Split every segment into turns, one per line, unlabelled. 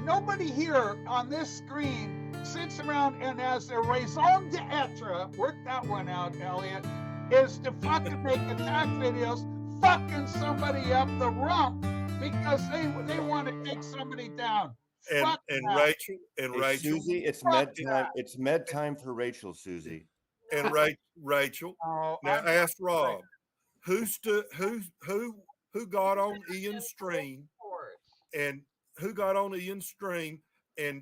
nobody here on this screen sits around and has their raison d'etre, work that one out, Elliot, is to fucking make attack videos fucking somebody up the rump because they want to take somebody down.
And Rachel
Susie, it's med time. It's med time for Rachel, Susie.
And Rachel. Now ask Rob, who got on Ian's stream and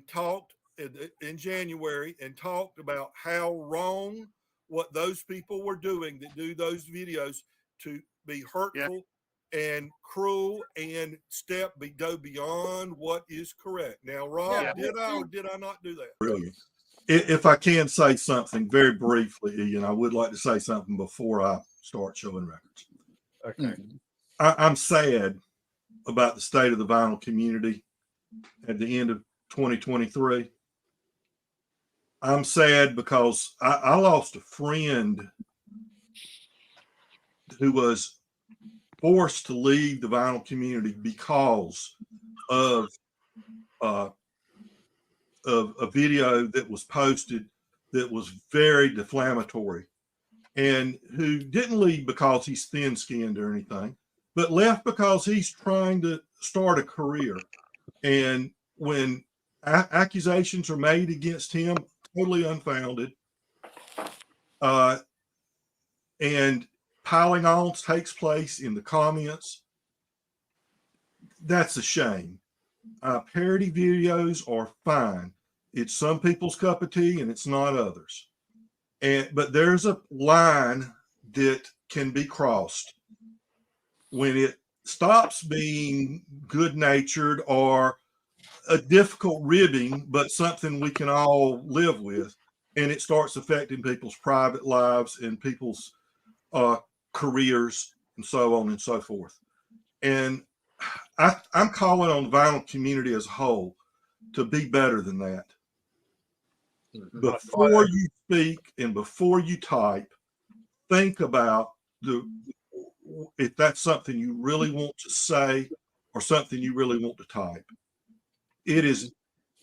talked in January and talked about how wrong what those people were doing that do those videos to be hurtful and cruel and go beyond what is correct. Now, Rob, did I or did I not do that?
Brilliant. If I can say something very briefly, Ian, I would like to say something before I start showing records.
Okay.
I'm sad about the state of the vinyl community at the end of 2023. I'm sad because I lost a friend who was forced to leave the vinyl community because of a video that was posted that was very defamatory, and who didn't leave because he's thin-skinned or anything, but left because he's trying to start a career. And when accusations are made against him, totally unfounded, and piling on takes place in the comments, that's a shame. Parody videos are fine. It's some people's cup of tea and it's not others. But there's a line that can be crossed when it stops being good-natured or a difficult ribbing, but something we can all live with, and it starts affecting people's private lives and people's careers and so on and so forth. And I'm calling on the vinyl community as a whole to be better than that. Before you speak and before you type, think about if that's something you really want to say or something you really want to type. It is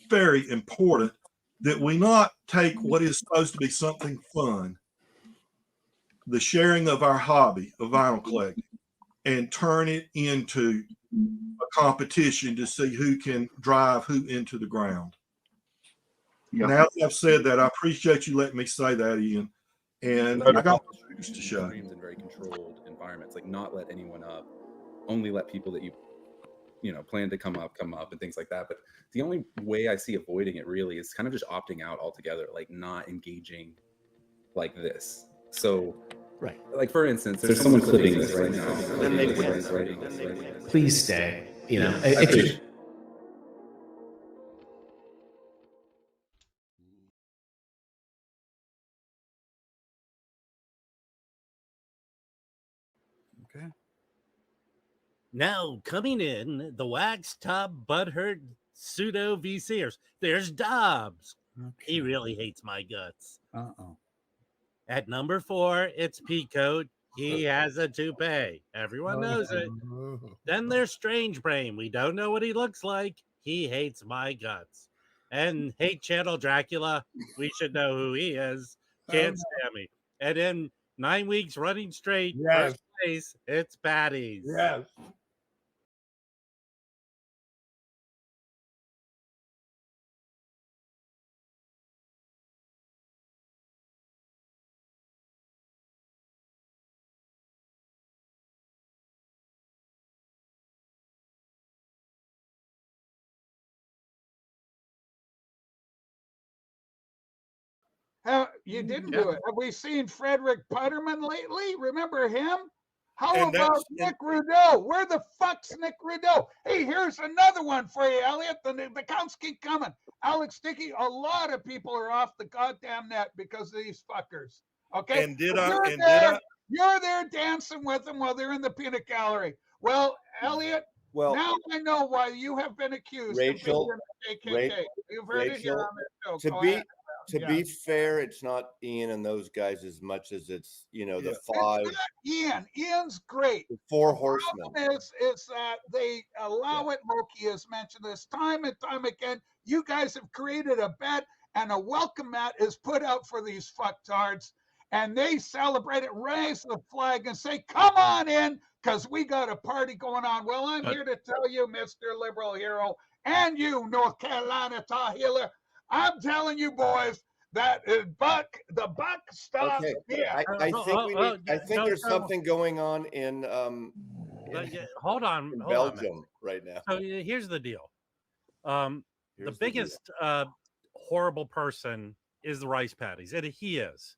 very important that we not take what is supposed to be something fun, the sharing of our hobby of vinyl collecting, and turn it into a competition to see who can drive who into the ground. Now that I've said that, I appreciate you letting me say that, Ian. And I got news to show.
In very controlled environments, like not let anyone up, only let people that you plan to come up and things like that. But the only way I see avoiding it really is kind of just opting out altogether, like not engaging like this. So
right,
like for instance, there's someone clipping this right now.
Please stay.
Okay.
Now coming in, the wax top butthurt pseudo VCers. There's Dobbs.
Okay.
He really hates my guts.
Uh-oh.
At number 4, it's Peacoat. He has a toupee. Everyone knows it. Then there's Strange Brain. We don't know what he looks like. He hates my guts. And Hate Channel Dracula. We should know who he is. Can't stand me. And in 9 weeks running straight, first place, it's Patties.
Yes.
You didn't do it. Have we seen Frederick Putterman lately? Remember him? How about Nick Rudeau? Where the fuck's Nick Rudeau? Hey, here's another one for you, Elliot. The counts keep coming. Alex Dickey, a lot of people are off the goddamn net because of these fuckers. Okay?
And
you're there dancing with them while they're in the peanut gallery. Well, Elliot, now I know why you have been accused
Rachel,
of being in the KKK. You've heard it here on this show.
to be fair, it's not Ian and those guys as much as it's, you know, the five.
It's not Ian. Ian's great.
The four
The
horsemen.
problem is that they allow it. Loki has mentioned this time and time again. You guys have created a bet, and a welcome mat is put out for these fucktards, and they celebrate it, raise the flag, and say, "Come on in, because we got a party going on." Well, I'm here to tell you, Mr. Liberal Hero, and you, North Carolina Tar Healer, I'm telling you, boys, that the buck stops here.
I think we need. I think there's something going on in
hold on,
in Belgium right now.
So here's the deal. The biggest horrible person is the rice patties, and he is,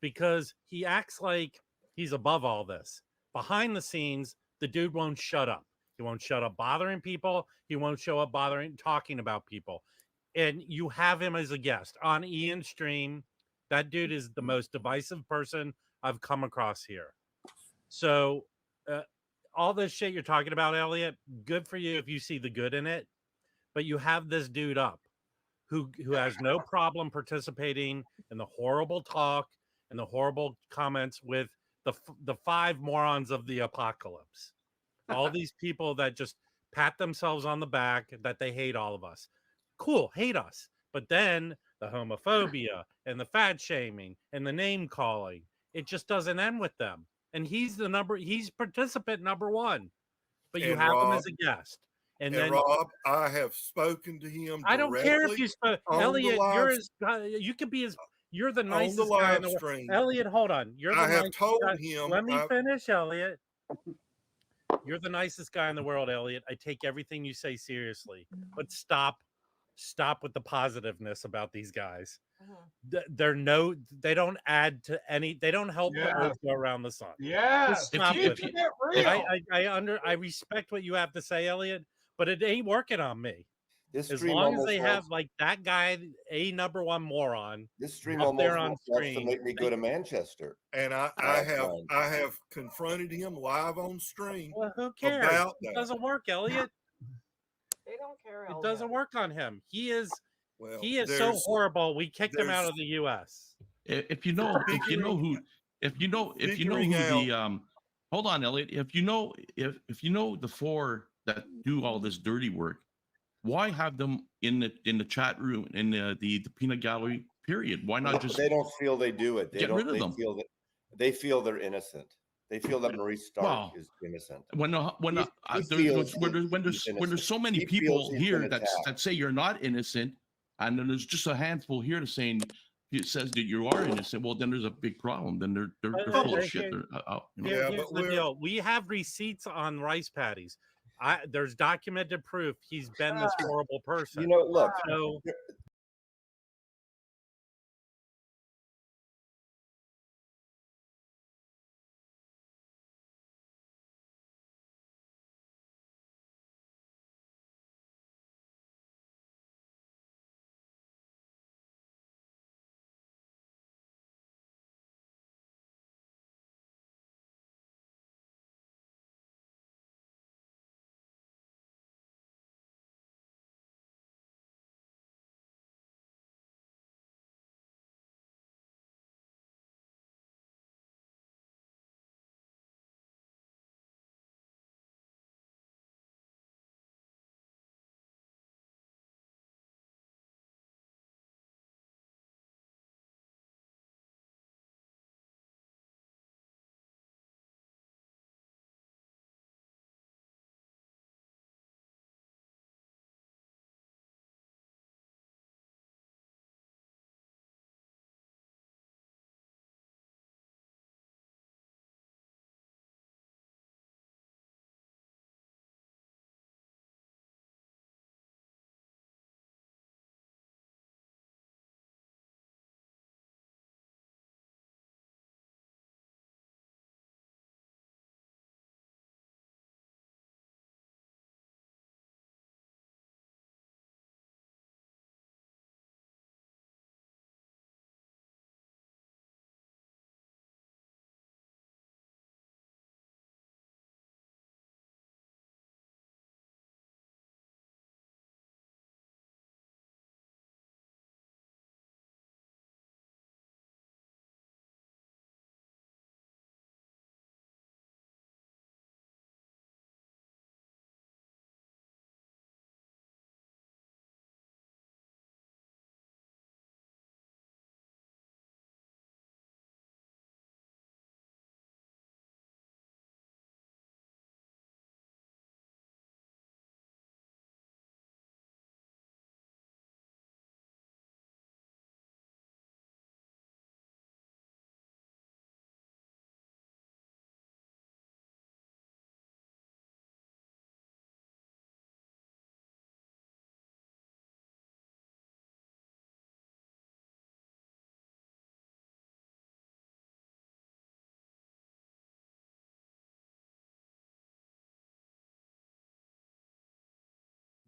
because he acts like he's above all this. Behind the scenes, the dude won't shut up. He won't shut up bothering people. He won't show up talking about people. And you have him as a guest on Ian's stream. That dude is the most divisive person I've come across here. So all this shit you're talking about, Elliot, good for you if you see the good in it. But you have this dude up who has no problem participating in the horrible talk and the horrible comments with the five morons of the apocalypse. All these people that just pat themselves on the back that they hate all of us. Cool, hate us. But then the homophobia and the fat shaming and the name calling, it just doesn't end with them. And he's participant number one. But you have him as a guest. And then
Rob, I have spoken to him.
I don't care if you spoke. Elliot, you could be you're the nicest guy in the world. Elliot, hold on.
I have told him.
Let me finish, Elliot. You're the nicest guy in the world, Elliot. I take everything you say seriously. But stop with the positiveness about these guys. They don't add to any. They don't help the earth go around the sun.
Yeah,
I respect what you have to say, Elliot, but it ain't working on me. As long as they have like that guy, a number one moron.
This stream
up there on
wants
screen
to make me go to Manchester.
And I have confronted him live on stream.
Well, who cares? It doesn't work, Elliot.
They don't care.
It doesn't work on him. He is so horrible. We kicked him out of the U.S.
If you know who the hold on, Elliot. If you know the four that do all this dirty work, why have them in the chat room in the peanut gallery? Period. Why not just?
They don't feel they do it.
Get rid of them.
They feel they're innocent. They feel that Maurice Stark is innocent.
When there's so many people here that say you're not innocent, and then there's just a handful here saying it says that you are innocent. Well, then there's a big problem. Then they're full of shit.
Here's the deal. We have receipts on rice patties. There's documented proof he's been this horrible person.
You know, look.
So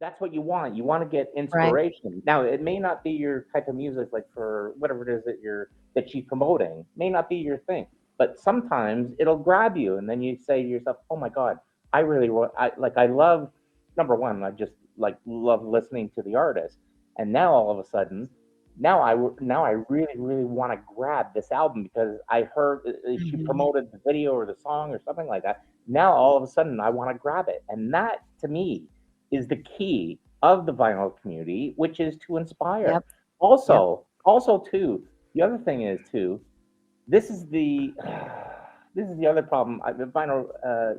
That's what you want. You want to get inspiration. Now, it may not be your type of music, like for whatever it is that she's promoting, may not be your thing. But sometimes it'll grab you, and then you say to yourself, "Oh my God, I really I love number one. I just like love listening to the artist, and now all of a sudden, now I really want to grab this album because I heard she promoted the video or the song or something like that. Now all of a sudden I want to grab it, and that to me is the key of the vinyl community, which is to inspire.
Yep.
Also too, the other thing is too, this is the other problem. Vinyl,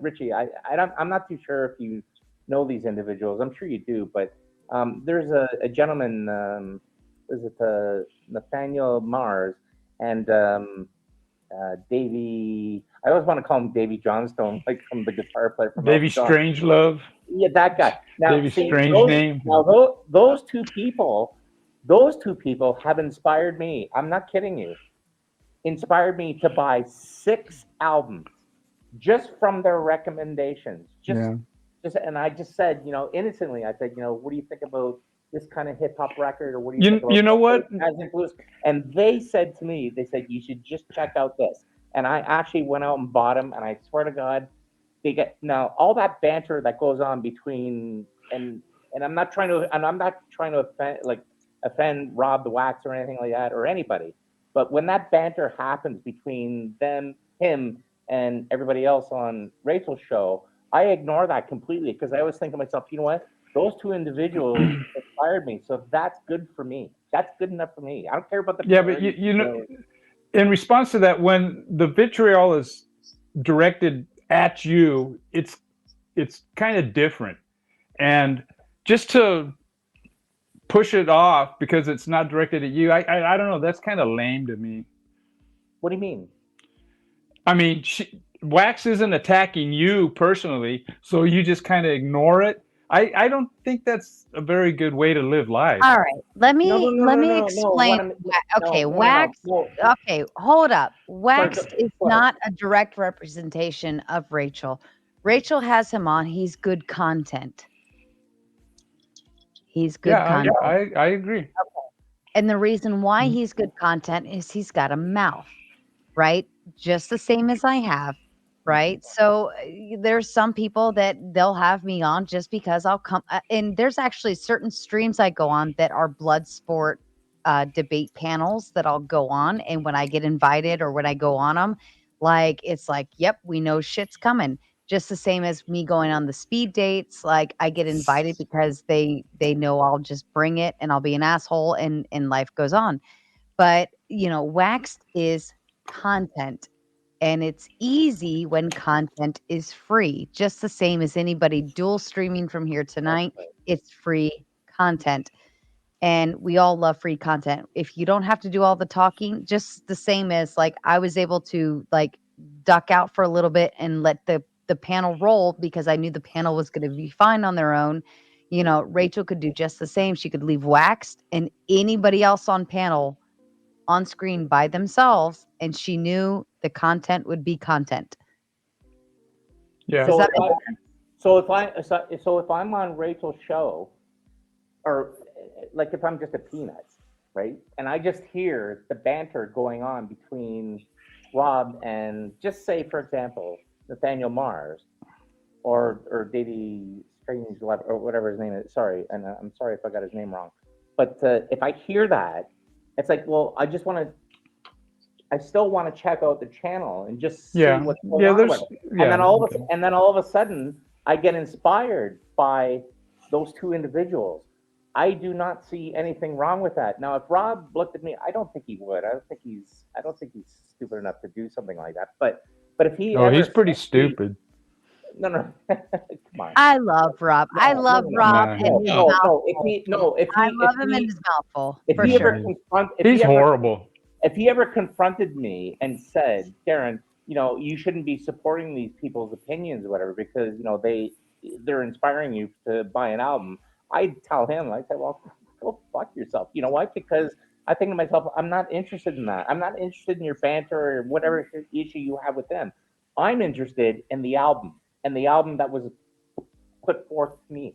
Richie, I'm not too sure if you know these individuals. I'm sure you do, but there's a gentleman, is it Nathaniel Mars and Davey? I always want to call him Davey Johnstone, like from the guitar player from
Davey
Elton John.
Strangelove.
Yeah, that guy. Now,
Davey Strange
Now, those two people have inspired me. I'm not kidding you. Inspired me to buy 6 albums just from their recommendations. And I just said, innocently, I said, what do you think about this kind of hip hop record, or what do you think about
you know what?
And they said to me, you should just check out this. And I actually went out and bought them, and I swear to God, they get now all that banter that goes on between and I'm not trying to offend Rob the Wax or anything like that or anybody. But when that banter happens between him, and everybody else on Rachel's show, I ignore that completely because I always think to myself, you know what? Those two individuals inspired me, so that's good for me. That's good enough for me. I don't care about the.
Yeah, but you know, in response to that, when the vitriol is directed at you, it's kind of different, and just to push it off because it's not directed at you, I don't know. That's kind of lame to me.
What do you mean?
I mean, Wax isn't attacking you personally, so you just kind of ignore it. I don't think that's a very good way to live life.
All right, let me explain. Okay, Wax. Okay, hold up. Wax is not a direct representation of Rachel. Rachel has him on. He's good content. He's good content.
I agree.
Okay. And the reason why he's good content is he's got a mouth, right? Just the same as I have. Right. So there's some people that they'll have me on just because I'll come. And there's actually certain streams I go on that are blood sport debate panels that I'll go on. And when I get invited or when I go on them, it's like, yep, we know shit's coming. Just the same as me going on the speed dates. Like I get invited because they know I'll just bring it and I'll be an asshole and life goes on. But, Waxed is content. And it's easy when content is free, just the same as anybody dual streaming from here tonight. It's free content. And we all love free content. If you don't have to do all the talking, just the same as I was able to duck out for a little bit and let the panel roll because I knew the panel was going to be fine on their own. Rachel could do just the same. She could leave Waxed and anybody else on panel on screen by themselves, and she knew the content would be content.
Yeah.
So if I'm on Rachel's show, or if I'm just a peanut, right, and I just hear the banter going on between Rob and just say, for example, Nathaniel Mars, or Davey Strangelove, or whatever his name is. Sorry, and I'm sorry if I got his name wrong. But if I hear that, it's like, well, I still want to check out the channel and just see what's going on with it. And then all of a sudden, I get inspired by those two individuals. I do not see anything wrong with that. Now, if Rob looked at me, I don't think he would. I don't think he's stupid enough to do something like that. But if he,
he's pretty stupid.
No, come on.
I love Rob. I love Rob and his mouthful. I love him in his mouthful.
He's horrible.
If he ever confronted me and said, Darren, you shouldn't be supporting these people's opinions or whatever because they're inspiring you to buy an album, I'd tell him, I'd say, well, go fuck yourself. You know what? Because I think to myself, I'm not interested in that. I'm not interested in your banter or whatever issue you have with them. I'm interested in the album. And the album that was put forth to me.